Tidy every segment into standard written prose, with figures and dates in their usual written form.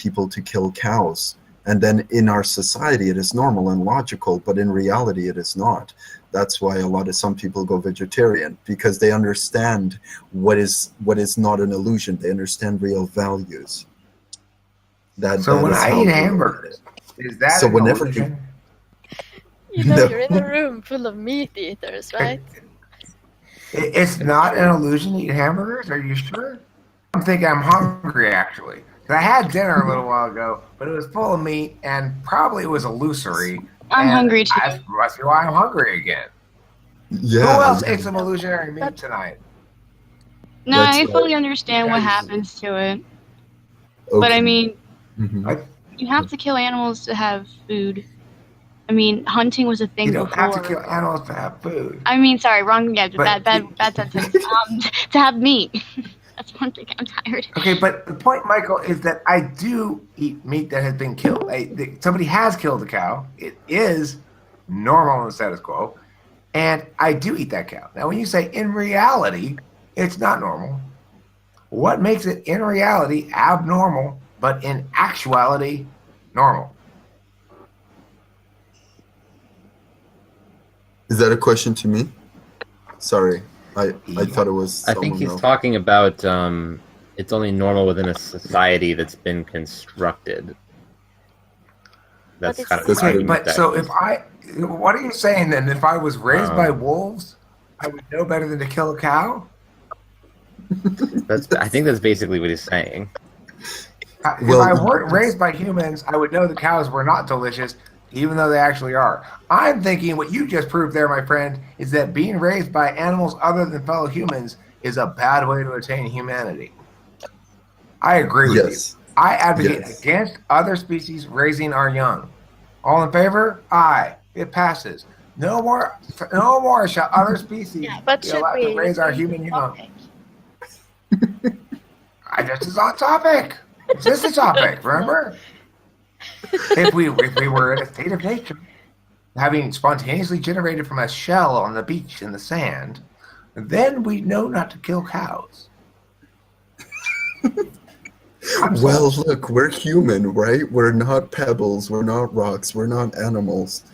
people to kill cows. And then in our society, it is normal and logical, but in reality, it is not. That's why some people go vegetarian, because they understand what is not an illusion. They understand real values. So when I eat hamburgers, is that an illusion? You're in a room full of meat eaters, right? It's not an illusion to eat hamburgers? Are you sure? I'm thinking I'm hungry, actually. I had dinner a little while ago, but it was full of meat, and probably it was illusory. I'm hungry too. That's why I'm hungry again. Yeah. Who else ate some illusionary meat tonight? No, I fully understand what happens to it. Okay. But I mean, you have to kill animals to have food. I mean, hunting was a thing before. You don't have to kill animals to have food. I mean, sorry, wrong. Yeah, bad sentence. To have meat. That's one thing I'm tired. Okay, but the point, Michael, is that I do eat meat that has been killed. Somebody has killed a cow. It is normal in the status quo, and I do eat that cow. Now, when you say in reality, it's not normal, what makes it in reality abnormal, but in actuality normal? Is that a question to me? Sorry. I thought it was. I think he's talking about it's only normal within a society that's been constructed. That's kind of okay. But so what are you saying then? If I was raised by wolves, I would know better than to kill a cow? I think that's basically what he's saying. If I weren't raised by humans, I would know the cows were not delicious, even though they actually are. I'm thinking what you just proved there, my friend, is that being raised by animals other than fellow humans is a bad way to attain humanity. I agree with you. I advocate against other species raising our young. All in favor? Aye. It passes. No more shall other species be allowed to raise our human young. This is on topic. This is a topic, remember? If we were in a state of nature, having spontaneously generated from a shell on the beach in the sand, then we know not to kill cows. Well, look, we're human, right? We're not pebbles, we're not rocks, we're not animals.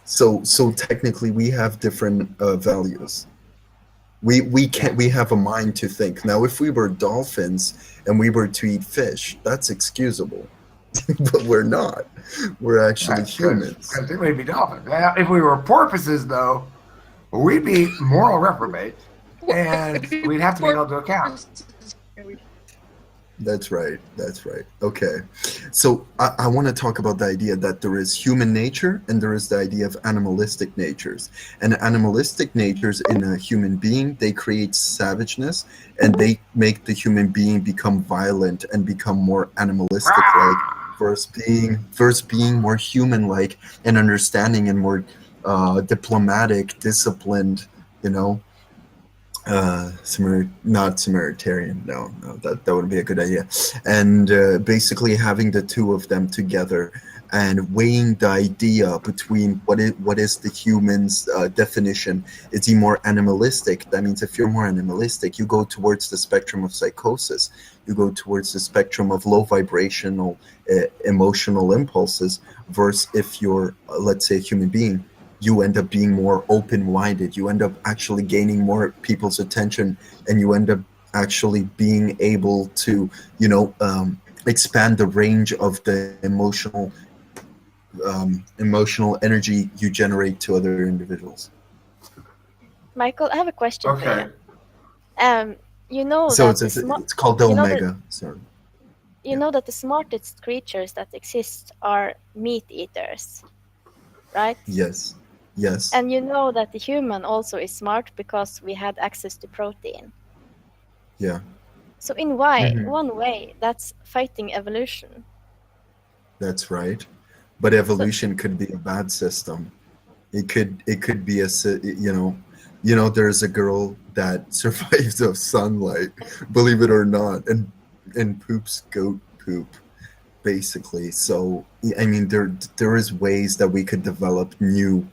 So technically, we have different values. We have a mind to think. Now, if we were dolphins and we were to eat fish, that's excusable. But we're not. We're actually humans. Because they may be dolphins. Now, if we were porpoises, though, we'd be moral reprobates, and we'd have to be held to account. That's right. Okay. So I want to talk about the idea that there is human nature and there is the idea of animalistic natures. And animalistic natures in a human being, they create savageness and they make the human being become violent and become more animalistic-like versus being more human-like and understanding and more diplomatic, disciplined, not Samaritan. No, that wouldn't be a good idea. And basically having the two of them together and weighing the idea between what is the human's definition. Is he more animalistic? That means if you're more animalistic, you go towards the spectrum of psychosis. You go towards the spectrum of low vibrational emotional impulses. Versus if you're, let's say, a human being, you end up being more open-minded. You end up actually gaining more people's attention, and you end up actually being able to, expand the range of the emotional energy you generate to other individuals. Michael, I have a question for you. It's called the Omega. You know that the smartest creatures that exist are meat eaters, right? Yes. And you know that the human also is smart because we had access to protein. Yeah. So in one way, that's fighting evolution. That's right. But evolution could be a bad system. It could be there's a girl that survives of sunlight, believe it or not, and poops goat poop, basically. So I mean, there is ways that we could develop new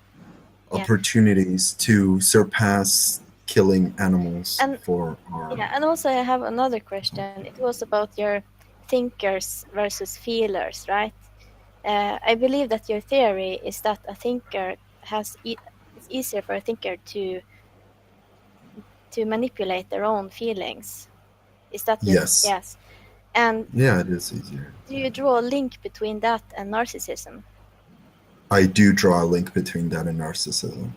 opportunities to surpass killing animals and for our... and also I have another question. It was about your thinkers versus feelers, right? I believe that your theory is that a thinker it's easier for a thinker to manipulate their own feelings. Is that Yes. Yes. And yeah, it is easier. do you draw a link between that and narcissism? I do draw a link between that and narcissism,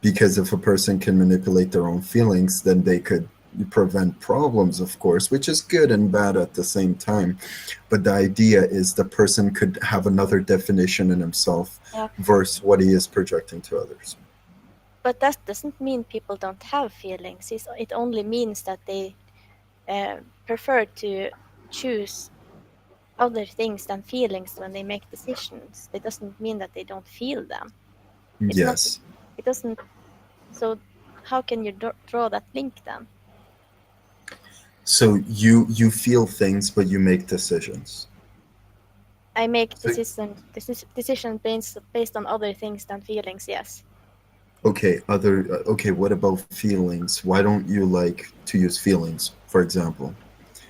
because if a person can manipulate their own feelings, then they could prevent problems, of course, which is good and bad at the same time. But the idea is the person could have another definition in himself versus what he is projecting to others. But that doesn't mean people don't have feelings. It only means that they prefer to choose other things than feelings when they make decisions. It doesn't mean that they don't feel them. Yes. It doesn't. So how can you draw that link then? So you feel things, but you make decisions. I make decision based on other things than feelings. Yes. Okay. Okay. What about feelings? Why don't you like to use feelings, for example?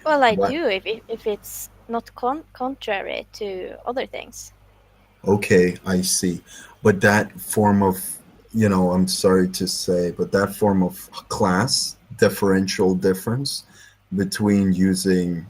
Well, I do if it's not contrary to other things. Okay, I see. But that form of, I'm sorry to say, but that form of class differential difference between using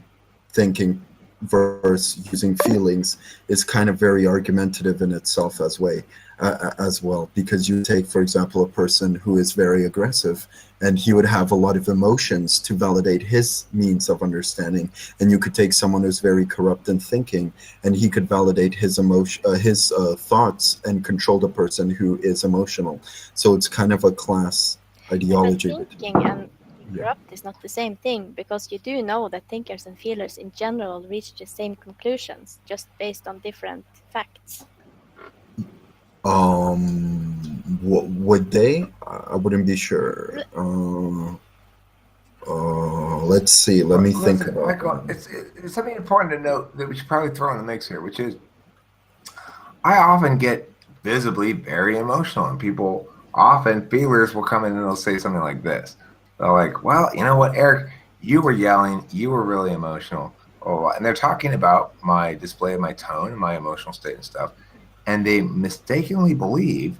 thinking versus using feelings is kind of very argumentative in itself as well, because you take, for example, a person who is very aggressive, and he would have a lot of emotions to validate his means of understanding, and you could take someone who's very corrupt in thinking, and he could validate his thoughts and control the person who is emotional. So it's kind of a class ideology. But thinking and corrupt is not the same thing, because you do know that thinkers and feelers in general reach the same conclusions, just based on different facts. Would they? I wouldn't be sure. Let's see. Let me think about Michael, it's something important to note that we should probably throw in the mix here, which is I often get visibly very emotional, and people often, feelers will come in and they'll say something like this. They're like, well, you know what, Eric, you were yelling, you were really emotional. Oh, and they're talking about my display of my tone and my emotional state and stuff. And they mistakenly believe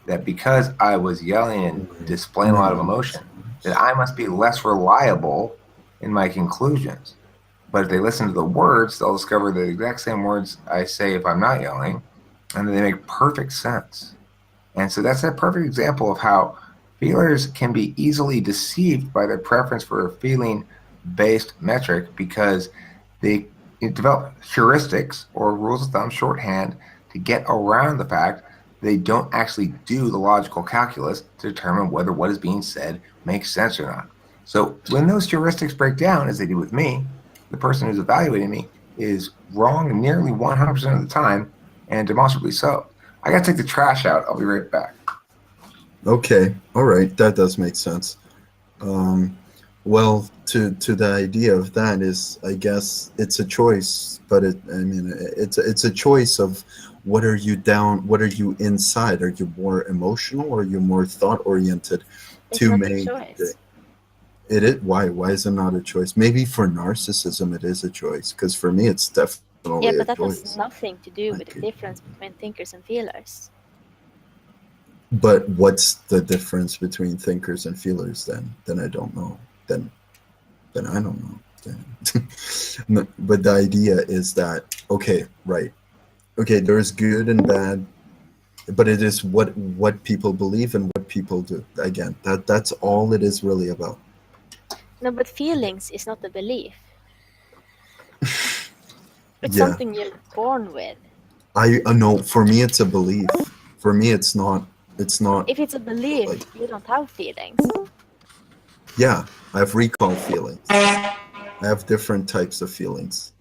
that because I was yelling and displaying a lot of emotion, that I must be less reliable in my conclusions. But if they listen to the words, they'll discover the exact same words I say if I'm not yelling, and they make perfect sense. And so that's a perfect example of how feelers can be easily deceived by their preference for a feeling-based metric, because they develop heuristics or rules of thumb shorthand to get around the fact they don't actually do the logical calculus to determine whether what is being said makes sense or not. So when those heuristics break down, as they do with me, the person who's evaluating me is wrong nearly 100% of the time, and demonstrably so. I got to take the trash out. I'll be right back. Okay. All right. That does make sense. Well, to the idea of that is, I guess it's a choice, but it's a choice of what are you inside? Are you more emotional, or are you more thought oriented? It's not a choice. It is. Why is it not a choice? Maybe for narcissism it is a choice, because for me it's definitely but that choice. has nothing to do with the difference between thinkers and feelers. But what's the difference between thinkers and feelers then? Then I don't know. Then I don't know. No, but the idea is that, okay, right. Okay, there's good and bad, but it is what people believe and what people do. Again, that's all it is really about. No, but feelings is not a belief. It's something you're born with. I know. For me, it's a belief. For me, it's not. It's not. If it's a belief, you don't have feelings. Yeah, I have recall feelings. I have different types of feelings.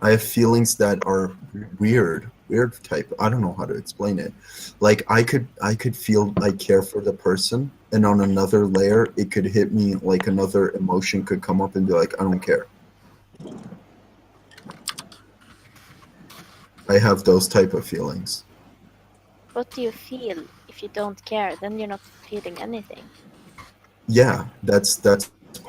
I have feelings that are weird type. I don't know how to explain it. Like I could feel I care for the person, and on another layer, it could hit me like another emotion could come up and be like, I don't care. I have those type of feelings. What do you feel if you don't care? Then you're not feeling anything. Yeah, that's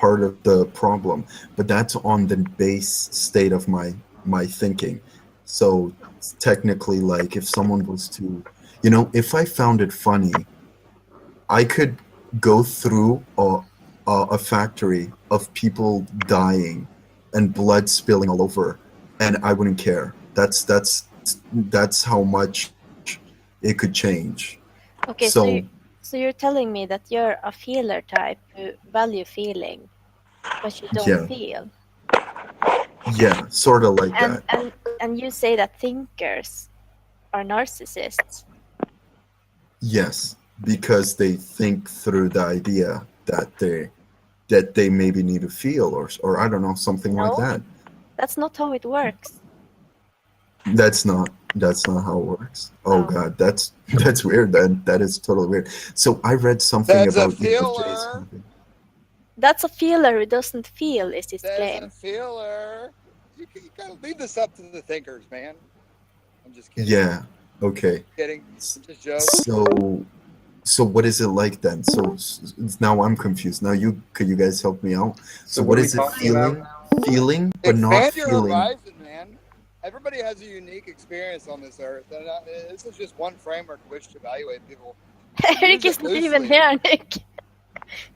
part of the problem, but that's on the base state of my thinking. So technically, like if someone was to, if I found it funny, I could go through a factory of people dying and blood spilling all over, and I wouldn't care. That's how much it could change. Okay, so you're telling me that you're a feeler type who value feeling, but you don't feel. Yeah, sort of like that. And you say that thinkers are narcissists. Yes, because they think through the idea that they maybe need to feel, or I don't know, something like that. That's not how it works. That's not how it works. Oh God, that's weird. That is totally weird. So I read something about feeler. That's a feeler who doesn't feel, is his claim. That's a feeler. You gotta leave this up to the thinkers, man. I'm just kidding. Yeah. Okay. Kidding. Just joke. So what is it like then? So now I'm confused. Now could you guys help me out? So what is it feeling, but not feeling? Expand your horizon, man. Everybody has a unique experience on this earth, and this is just one framework in which to evaluate people. Eric is not even here, Nick.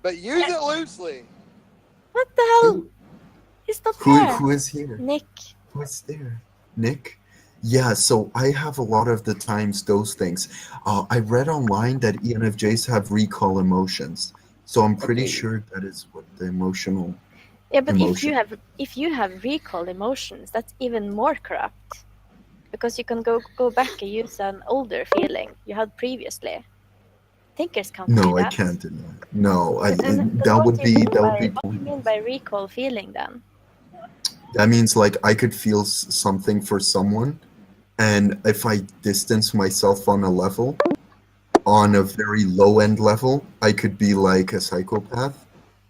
But use it loosely. What the hell? He's not there. Who is here? Nick. Who is there? Nick? Yeah, so I have a lot of the times those things. I read online that ENFJs have recall emotions. So I'm pretty sure that is what the emotional... Yeah, but if you have recall emotions, that's even more corrupt. Because you can go back and use an older feeling you had previously. Thinkers can't do that. No, I can't do that. No, that would be... What do you mean by recall feeling then? That means like I could feel something for someone, and if I distance myself on a level, on a very low-end level, I could be like a psychopath.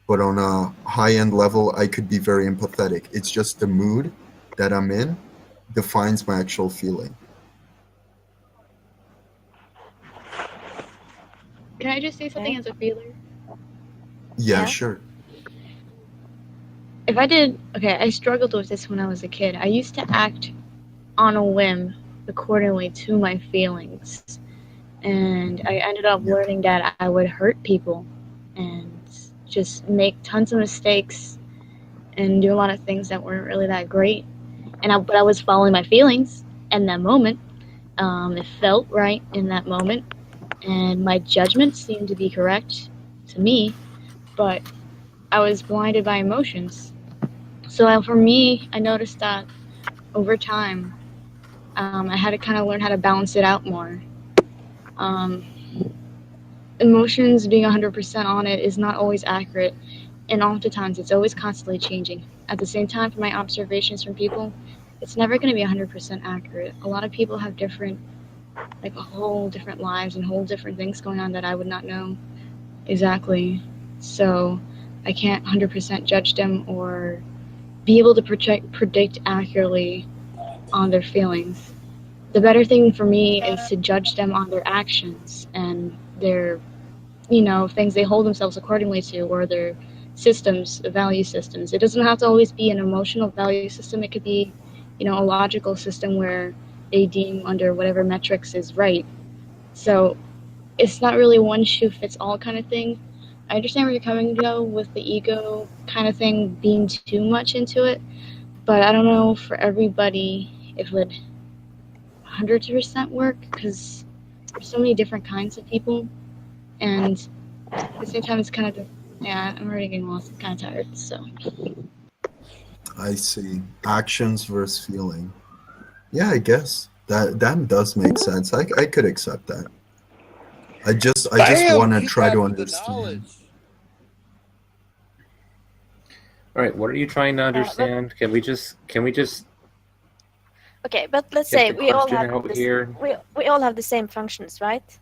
But on a high-end level, I could be very empathetic. It's just the mood that I'm in defines my actual feeling. Can I just say something as a feeler? Yeah, sure. I struggled with this when I was a kid. I used to act on a whim accordingly to my feelings. And I ended up learning that I would hurt people and just make tons of mistakes and do a lot of things that weren't really that great. But I was following my feelings in that moment. It felt right in that moment. And my judgment seemed to be correct to me, but I was blinded by emotions. So for me, I noticed that over time, I had to kind of learn how to balance it out more. Emotions being 100% on it is not always accurate, and oftentimes it's always constantly changing. At the same time, from my observations from people, it's never going to be 100% accurate. A lot of people have whole different lives and whole different things going on that I would not know exactly. So I can't 100% judge them or be able to predict accurately on their feelings. The better thing for me is to judge them on their actions and their, things they hold themselves accordingly to, or their systems, value systems. It doesn't have to always be an emotional value system. It could be, a logical system where they deem under whatever metrics is right. So it's not really one shoe fits all kind of thing. I understand where you're coming to with the ego kind of thing being too much into it, but I don't know for everybody if it would 100% work, because there's so many different kinds of people, and at the same time it's kind of, I'm already getting lost. I'm kind of tired, so. I see. Actions versus feeling. Yeah, I guess that does make sense. I could accept that. I just want to try to understand. All right, what are you trying to understand? Can we just? Okay, but let's say we all have the same functions, right?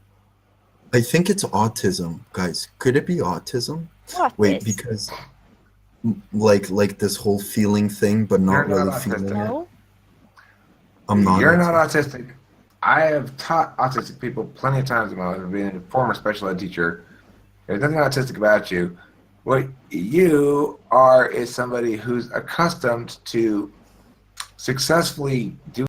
I think it's autism, guys. Could it be autism? What? Wait, because like this whole feeling thing, but not really feeling it. No. I'm not. You're not autistic. I have taught autistic people plenty of times in my life, being a former special ed teacher. There's nothing autistic about you. What you are is somebody who's accustomed to successfully doing